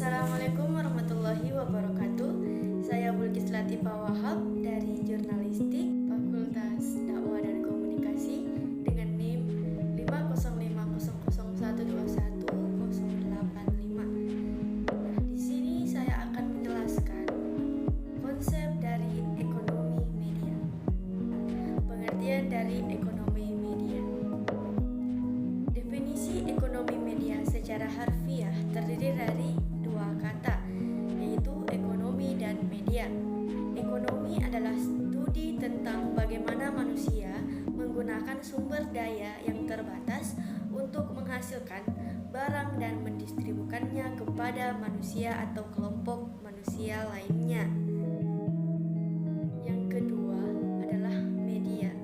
Assalamualaikum warahmatullahi wabarakatuh. Saya Bulkis Latifah Wahab dari Jurnalistik Fakultas Dakwah dan Komunikasi dengan NIM 50500121085. Nah, di sini saya akan menjelaskan konsep dari ekonomi media. Pengertian dari ekonomi media. Definisi ekonomi media secara harfiah terdiri dari dua kata, yaitu ekonomi dan media. Ekonomi adalah studi tentang bagaimana manusia menggunakan sumber daya yang terbatas untuk menghasilkan barang dan mendistribusikannya kepada manusia atau kelompok manusia lainnya. Yang kedua adalah media.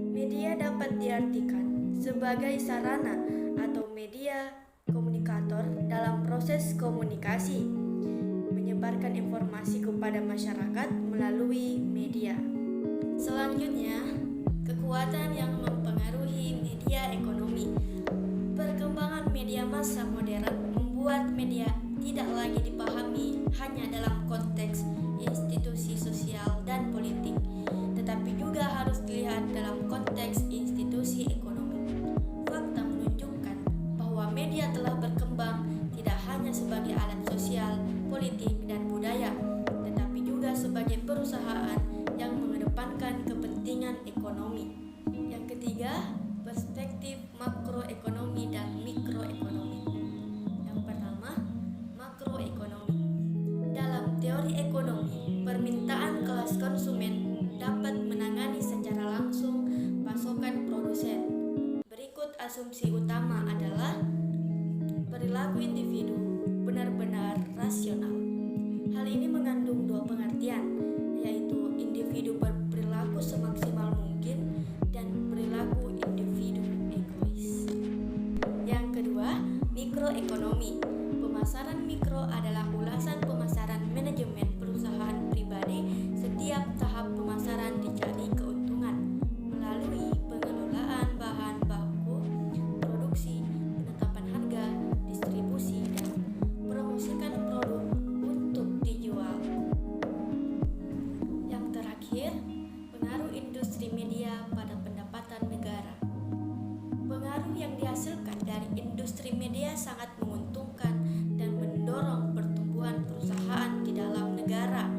Media dapat diartikan sebagai sarana atau media komunikator dalam proses komunikasi, menyebarkan informasi kepada masyarakat melalui media. Selanjutnya, kekuatan yang mempengaruhi media ekonomi. Perkembangan media masa modern membuat media tidak lagi dipahami hanya dalam konteks institusi sosial dan politik, tetapi juga harus dilihat dalam konteks institusi ekonomi. Fakta menunjukkan bahwa media telah berkembang tidak hanya sebagai alat sosial, politik, dan budaya, tetapi juga sebagai perusahaan yang mengedepankan kepentingan ekonomi. Yang ketiga, perspektif makroekonomi dan mikroekonomi. Yang pertama, makroekonomi. Dalam teori ekonomi, permintaan kelas konsumen dapat menangani secara langsung pasokan produsen. Berikut asumsi utama adalah perilaku individu benar-benar rasional. Hal ini mengandung dua pengertian, yaitu individu berperilaku semaksimal mungkin dan perilaku individu egois. Yang kedua, mikroekonomi. Pemasaran mikro adalah ulasan pemasaran manajemen perusahaan pribadi. Setiap tahap pemasaran dicari keuntungan melalui pengelolaan bahan baku, produksi, penetapan harga, distribusi, dan promosikan produk untuk dijual. Yang terakhir, pengaruh industri media pada pendapatan negara. Pengaruh yang dihasilkan dari industri media sangat menguntungkan dan mendorong pertumbuhan perusahaan di dalam negara.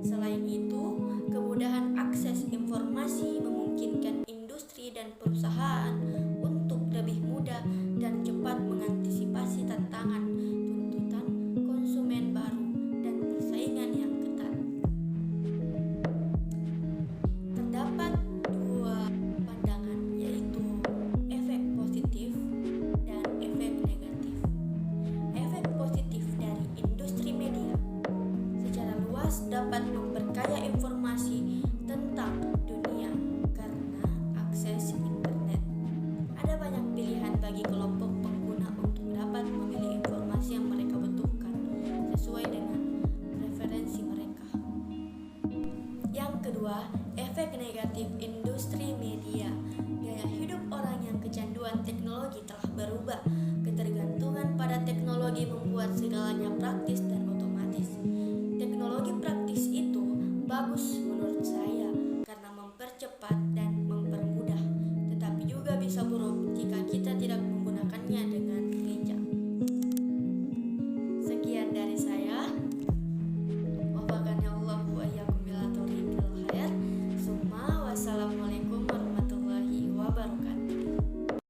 Selain itu, kemudahan akses informasi memungkinkan industri dan perusahaan untuk lebih mudah dan cepat mengantisipasi tantangan, tuntutan konsumen baru, dan persaingan yang ketat. Terdapat dua pandangan, yaitu efek positif dan efek negatif. Efek positif dari industri media secara luas dapat memperkaya informasi tentang dunia karena akses internet. Ada banyak pilihan bagi kelompok pengguna untuk dapat memilih informasi yang mereka butuhkan sesuai dengan preferensi mereka. Yang kedua, efek negatif industri media. Gaya hidup orang yang kecanduan teknologi telah berubah. Ketergantungan pada teknologi membuat segalanya praktis dan otomatis.